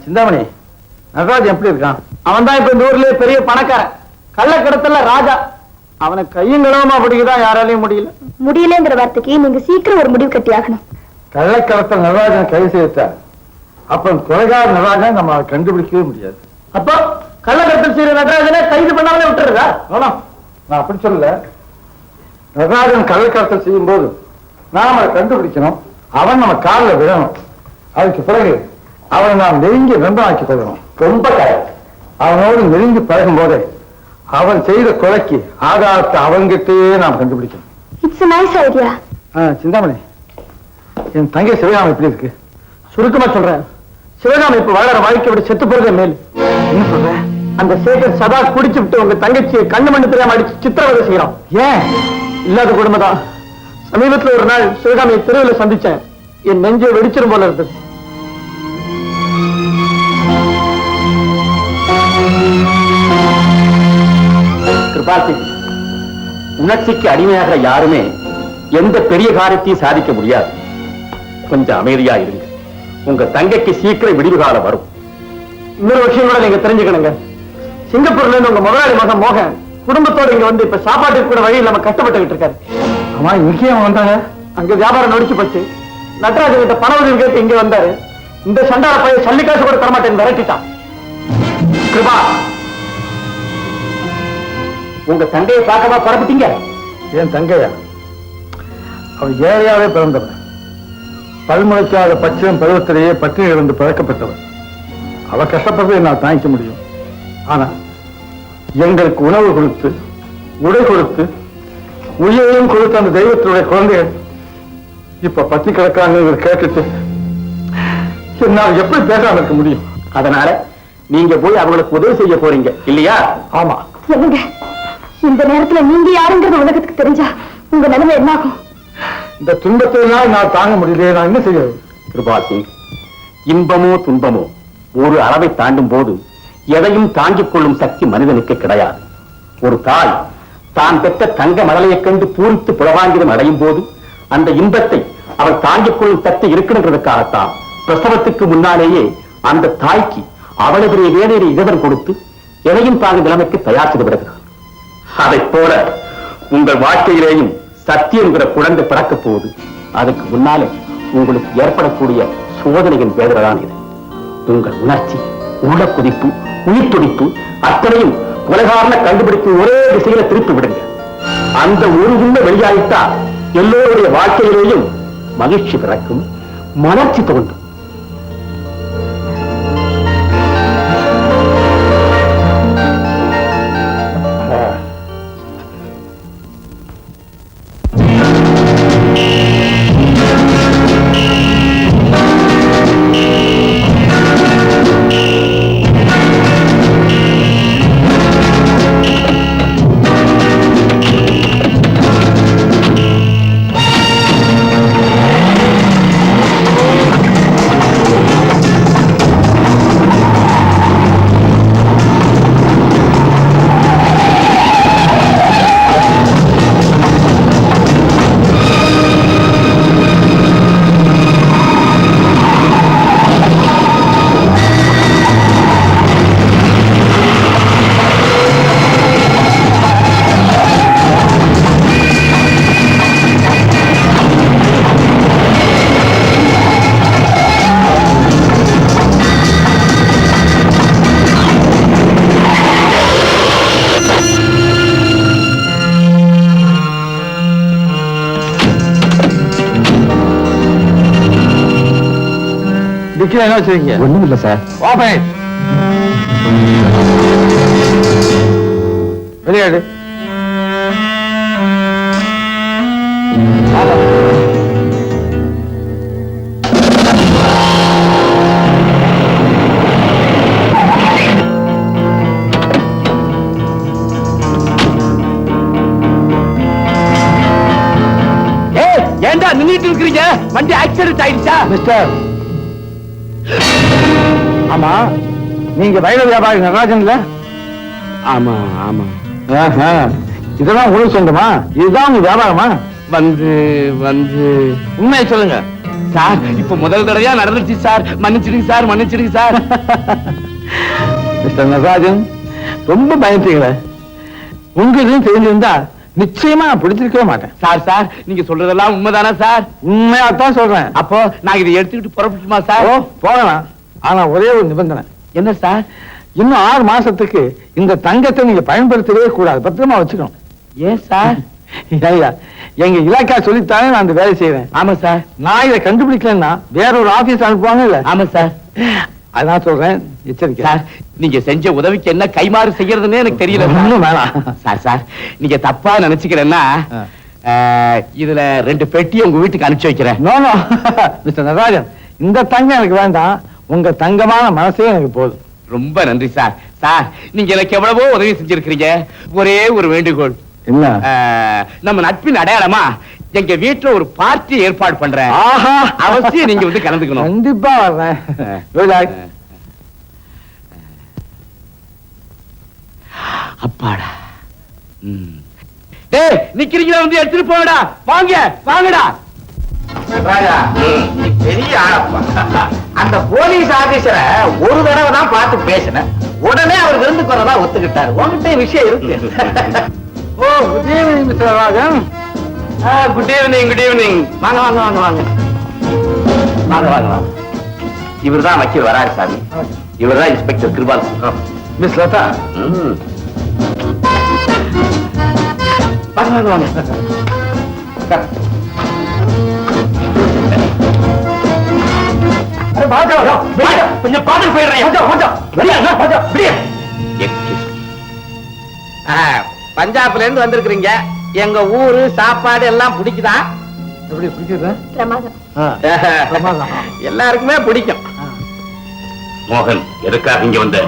சிந்தாமணி, நடராஜ் எப்படி இருக்கான்? அவன் தான் இப்ப இந்த ஊர்லயே பெரிய பணக்காரன், கள்ளக்கடத்தல ராஜா. அவனை கையும் கிளவமா பிடிக்கதான் யாராலையும் முடியலங்கிற வார்த்தைக்கு நீங்க சீக்கிரம் ஒரு முடிவு கட்டி ஆகணும். கள்ளக்கடத்தல் நடராஜன் கைது செய்தார். அப்ப கொலைகார நடராஜன் நம்ம கண்டுபிடிக்கவே முடியாது. அப்போ கள்ளக்கடத்தல் செய்யற நடராஜனை கைது பண்ணாமலே விட்டுறதா? நான் அப்படி சொல்லல. நடராஜன் கள்ளக்கடத்தல் செய்யும் போது நாம அதை கண்டுபிடிக்கணும். அவன் நம்ம காலில் விழணும். அதுக்கு பிறகு அவனை நாம் நெருங்கி நண்பனாக்கி கொள்ளணும். ரொம்ப அவனோடு நெருங்கி பழகும் போதே அவன் செய்த கொலைக்கு ஆதாரத்தை அவன்கிட்டயே நாம் கண்டுபிடிக்கணும். It's a nice idea. Chintamani, என் தங்கை சிவகாமி எப்படி இருக்கு? சுருக்கமா சொல்றேன், சிவகாமி இப்ப வாழற வாழ்க்கை விட செத்து போறதே மேல். என்ன சொல்ற? அந்த சேகர் சதா குடிச்சு விட்டு உங்க தங்கச்சியை கண்ணு மண்ணு தெரியாம அடிச்சு சித்திரவதை செய்யறான். ஏன்? இல்லாத குடும்பம். சமீபத்தில் ஒரு நாள் சிவகாமியை தெருவில் சந்திச்சேன். என் நெஞ்சை வெடிச்சிரும் போல இருந்தது. கிருபாசி, உணர்ச்சிக்கு அடிமையாகிற யாருமே எந்த பெரிய காரியத்தையும் சாதிக்க முடியாது. கொஞ்சம் அமைதியா இருங்க. உங்க தங்கைக்கு சீக்கிரம் விடிவு காலம் வரும். இன்னொரு விஷயம் கூட நீங்க தெரிஞ்சுக்கணுங்க. சிங்கப்பூர்ல இருந்து உங்க முதலாளி மகன் மோகன் குடும்பத்தோட இங்க வந்து இப்ப சாப்பாட்டுக்கு கூட வழி இல்லாம கஷ்டப்பட்டுக்கிட்டு இருக்காரு. ஆமா, இங்கேயும் வந்தாங்க. அங்க வியாபாரம் நடிச்சு போச்சு. நடராஜன் கிட்ட பண உதவி கேட்டு இங்க வந்தாரு. இந்த சண்டார பையன் சல்லி காசு கூட தரமாட்டேன்னு விரட்டிட்டான். கிருபா, உங்க தங்கையை பார்க்கவா பரப்பிட்டீங்க? என் தங்கையா? அவன் ஏழையாவே பிறந்தவன். பல்முளைக்காத பச்சிலம் பருவத்திலேயே பட்டினி இருந்து பிறக்கப்பட்டவன். அவ கஷ்டப்படுறதை நான் தாங்கிக்க முடியும். ஆனா எங்களுக்கு உணவு கொடுத்து உடை கொடுத்து உயிரையும் கொடுத்த அந்த தெய்வத்தினுடைய குழந்தைகள் இப்ப பத்தி கிடக்காங்க கேட்டுட்டு என்னால் எப்படி பேசாம இருக்க முடியும்? அதனால நீங்க போய் அவங்களுக்கு உதவி செய்ய போறீங்க இல்லையா? ஆமா. இந்த நேரத்துல நீங்க யாருங்கிறது உலகத்துக்கு தெரிஞ்சா உங்க நிலைமை என்ன ஆகும்? இந்த துன்பத்தினால் நான் தாங்க முடியலையே. நான் என்ன செய்ய? கிருபா சிங், இன்பமோ துன்பமோ ஒரு அளவை தாண்டும் போது எதையும் தாங்கிக் கொள்ளும் சக்தி மனிதனுக்கு கிடையாது. ஒரு தாய் தான் பெற்ற தங்க மடலையைக் கண்டு பூரித்து புலவாங்கிதம் அடையும் போது அந்த இன்பத்தை அவள் தாங்கிக் கொள்ளும் சக்தி இருக்கிறதுக்காகத்தான் பிரசவத்துக்கு முன்னாலேயே அந்த தாய்க்கு அவளுடைய வேலையை இழவர் கொடுத்து எதையும் தாங்கும் நிலைமைக்கு தயார் செய்து விடுகிறார். அதைப் போல உங்கள் வாழ்க்கையிலேயும் சத்தியம் என்கிற குழந்தை பிறக்க போகுது. அதுக்கு முன்னாலே உங்களுக்கு ஏற்படக்கூடிய சோதனையின் வேதனைதான் இது. உங்கள் உணர்ச்சி, உள்ள குதிப்பு, உயிர் துடிப்பு அத்தனையும் கொலைகாரனை கண்டுபிடிக்கும் ஒரே திசையில திருப்பி விடுங்க. அந்த ஒரு உண்மை வெளியாயிட்டா எல்லோருடைய வாழ்க்கையிலேயும் மகிழ்ச்சி பிறக்கும், மலர்ச்சி தோன்றும். என்ன வச்சிருக்கீங்க? ஒண்ணும் இல்ல சார். விளையாடு. ஏண்டா நின்னுட்டு இருக்கிறீங்க? வண்டி ஆக்சிடென்ட் ஆயிடுச்சா? மிஸ்டர், ஆமா, நீங்க வைர வியாபாரி நடராஜன் இல்ல? ஆமா ஆமா. இதெல்லாம் உங்களுக்கு சொந்தமா? இதுதான் உங்க வியாபாரமா? வந்து உண்மையை சொல்லுங்க. சார் இப்ப முதல் தடவையா நடந்துச்சு சார். மன்னிச்சிடுங்க சார், மன்னிச்சிடுங்க சார். மிஸ்டர் நடராஜன், ரொம்ப பயந்தீங்களே. உங்களுக்கு தெரிஞ்சிருந்தா நிச்சயமா நான் பிடிச்சிருக்கவே மாட்டேன். சார் சார் நீங்க சொல்றதெல்லாம் உண்மைதானா சார்? உண்மையாத்தான் சொல்றேன். அப்போ நான் இதை எடுத்துக்கிட்டு புறப்பட்டுமா ஓ, சார்? போகலாம். ஆனா ஒரே ஒரு நிபந்தனை. என்ன சார்? இன்னும் 6 மாசத்துக்கு இந்த தங்கத்தை நீங்க பயன்படுத்தவே கூடாது. பத்திரமா வச்சுக்கணும். ஏன் சார்? ஐயா, எங்க இலாக்கா சொல்லித்தானே நான் அந்த வேலை செய்வேன். ஆமா சார். நான் இதை கண்டுபிடிக்கலன்னா வேற ஒரு ஆபீஸ் அனுப்புவாங்க இல்ல. ஆமா சார். அதான் சொல்றேன், எச்சரிக்கை. சார் நீங்க செஞ்ச உதவிக்கு என்ன கைமாறு செய்யறதுன்னு எனக்கு தெரியல. ஒண்ணும் வேணாம். சார் சார் நீங்க தப்பா நினைச்சுக்கிறேன்னா இதுல 2 பெட்டி உங்க வீட்டுக்கு அனுப்பிச்சு வைக்கிறேன். நோ நோ மிஸ்டர் நடராஜன், இந்த தங்கம் எனக்கு வேண்டாம். உங்க தங்கமான மனசே எனக்கு போதும். ரொம்ப நன்றி சார். சார் நீங்க எனக்கு எவ்வளவோ உதவி செஞ்சிருக்கிறீங்க. ஒரே ஒரு வேண்டுகோள். என்ன? நம்ம நட்பின் அடையாளமா எங்க வீட்டுல ஒரு பார்ட்டி ஏற்பாடு பண்றேன். ஆஹா, அவசியம் நீங்க வந்து கலந்துக்கணும். கண்டிப்பா வர்றேன். Good luck. அப்பாடா. டேய் நிக்கிறீங்களா, வந்து எடுத்துட்டு போங்கடா. வாங்க வாங்கடா. ராஜா, நீ பெரிய ஆளப்பா. அந்த போலீஸ் ஆபீசரை ஒரு தடவை தான் பார்த்து பேசினேன். உடனே அவர் விருந்துக்கு வரதா ஒத்துக்கிட்டாரு. உங்ககிட்ட விஷயம் இருக்கு. ஓ, good evening mister Natarajan. Good evening, good evening. வாங்க வாங்க வாங்க வாங்க வாங்க வாங்க வாங்க. இவர் தான் வக்கீல் வராரு சாமி. இவர் தான் இன்ஸ்பெக்டர் கிருபால். மிஸ் லதா. வாங்க வாங்க வாங்க. கொஞ்சம் பாத்துட்டு போயிடுறேன். பஞ்சாப்ல இருந்து வந்திருக்கிறீங்க. எங்க ஊரு சாப்பாடு எல்லாம் பிடிக்குதா? எப்படி பிடிக்குது? பிரமாதம். பிரமாதம். எல்லாருக்குமே பிடிக்கும். மோகன், எதுக்காக இங்க வந்த?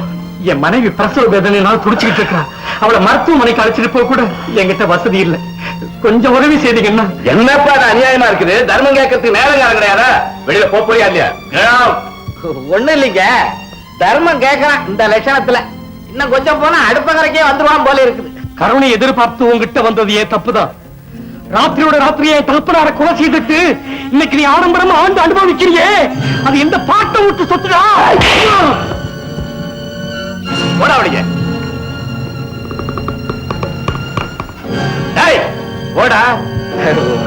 என் மனைவி பிரசவ வேதனையினால் துடிச்சுக்கிட்டு இருக்கா. அவளை மருத்துவமனைக்கு அழைச்சிட்டு போக கூட என்கிட்ட வசதி இல்ல. கொஞ்சம் உதவி செய்தீங்கன்னா. என்னப்பா அது அநியாயமா இருக்குது? தர்மம் கேட்கறதுக்கு நேரம் கிடையாதா? வெளியில போறியா இல்லையா? ஒண்ணு இல்லைங்க, தர்மம் கேட்கறான் இந்த லட்சணத்துல. இன்னும் கொஞ்சம் போனா அடுப்பகரைக்கே வந்துருவான் போல இருக்குது. கருணை எதிர்பார்த்து உங்ககிட்ட வந்தது ஏன் தப்புதான். ராத்திரியோட ராத்திரியை தகப்பனார கொலை செய்துட்டு இன்னைக்கு நீ ஆடம்பரமா ஆண்டு அனுபவிக்கிறியே, அது எந்த பாட்டை விட்டு சொத்துடா. ஓடாவடிங்க. ஓடா.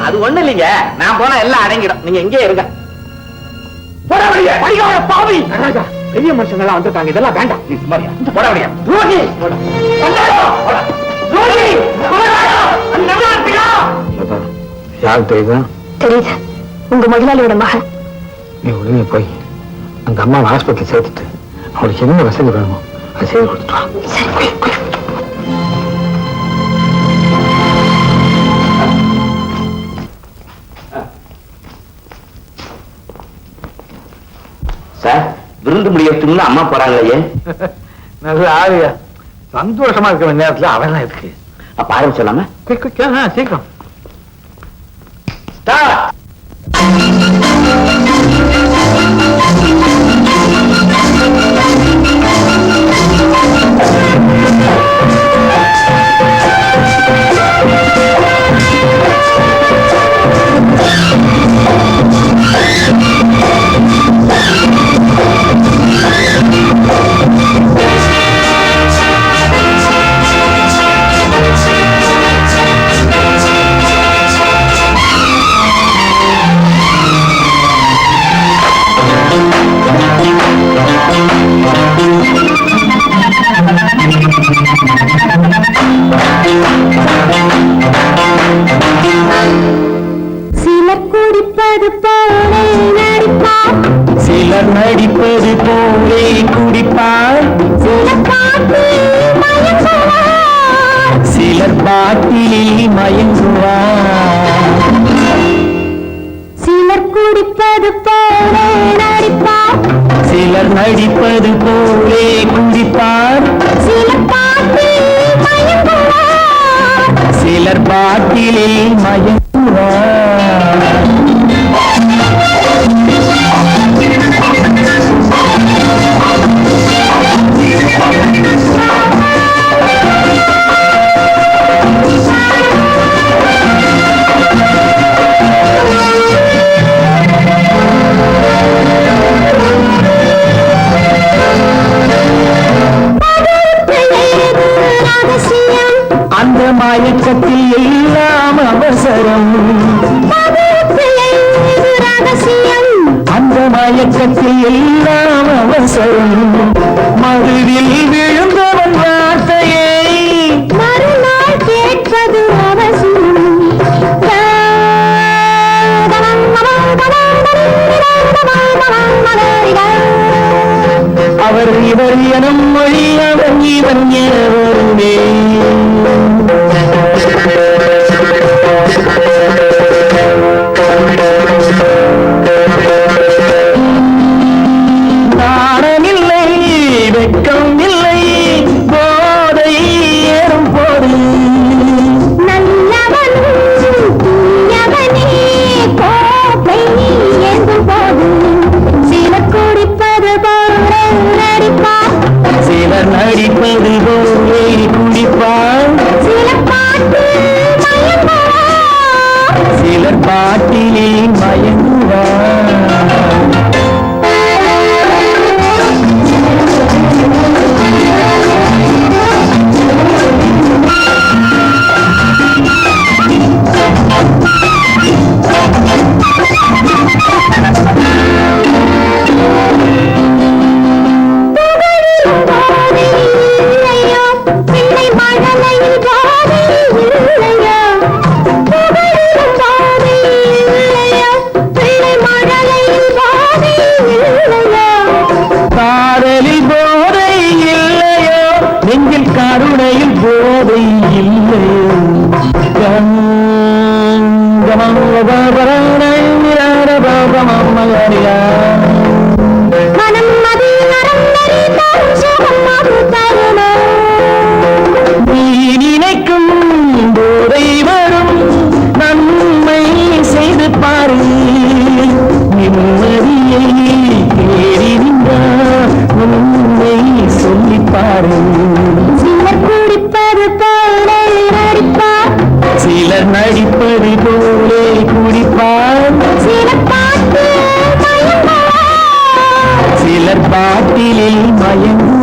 அது ஒண்ணு இல்லைங்க, நான் போனா எல்லாம் அடங்கிடும். நீங்க எங்கே இருங்க. பாவி பெரிய மனுஷங்க எல்லாம் வந்திருக்காங்க. இதெல்லாம் வேண்டாம். நீ சும்மாரியா? போடாவடியா. யார் தெரியுதா? தெரியுது, உங்க முதலாளியோட மகன். நீ உடனே போய் அந்த அம்மா ஹாஸ்பிட்டல் சேர்த்துட்டு அவளுக்கு என்ன வசதி வேணுமோ அதை செய்து கொடுத்துட்டு வா. சரி. சார், விருந்து முடியறதுக்கு அம்மா போறாங்களே. நல்ல ஆளுயா. சந்தோஷமா இருக்க வேண்டிய நேரத்துல அவெல்லாம் இருக்கு. அப்ப ஆரம்பிச்சலாமா? சீக்கிரம். சிலர் நடிப்பது போலே குடிப்பார், சிலர் பாட்டிலில் மயங்குவார். சிலர் குடிப்பது போலே நடிப்பார், சிலர் நடிப்பது போலே குடிப்பார், சிலர் பாட்டில் மயங்குவார். சிலர் பாட்டிலில் மயங்குவார். மயக்கத்தில் எல்லாம் அவசரம் மதுவில் விழுந்தவன் வார்த்தையை மறுநாள் கேட்பது அவசியம் அவர் இவர் எனும் மொழி அவன் இவன் எவருமே நாணமில்லை வெட்கம் இல்லை போதை ஏறும் போது நல்லவன் தீயவனே கோப்பை ஏந்தும் போது சிலர் குடிப்பது போல நடிப்பார் சிலர் நடிப்பது போலே குடிப்பார் சில பாட்டு மயங்குவார் சிலர் பாட்டிலே மயங்குவார் இல்லையோ பிள்ளை மழலையில் போதை இல்லையோ புகழிலும் போதை இல்லையோ பிள்ளை மழலையில் போதை இல்லையோ காதலில் போதை இல்லையோ நெஞ்சில் கருணையில் போதை இல்லையோ மனம் அது நரம்பெறிந்தால் சுகம் அது தருமா நீ நினைக்கும் போதை வரும் நன்மை செய்து பாரு நிம்மதியை தேடி நின்றார் உண்மை சொல்லி பாரு சிலர் குடிப்பது போல நடிப்பார் சிலர் நடிப்பது போலே குடிப்பார் சில பாட்டு மயங்குவார் சிலர் பாட்டிலில் மயங்குவார்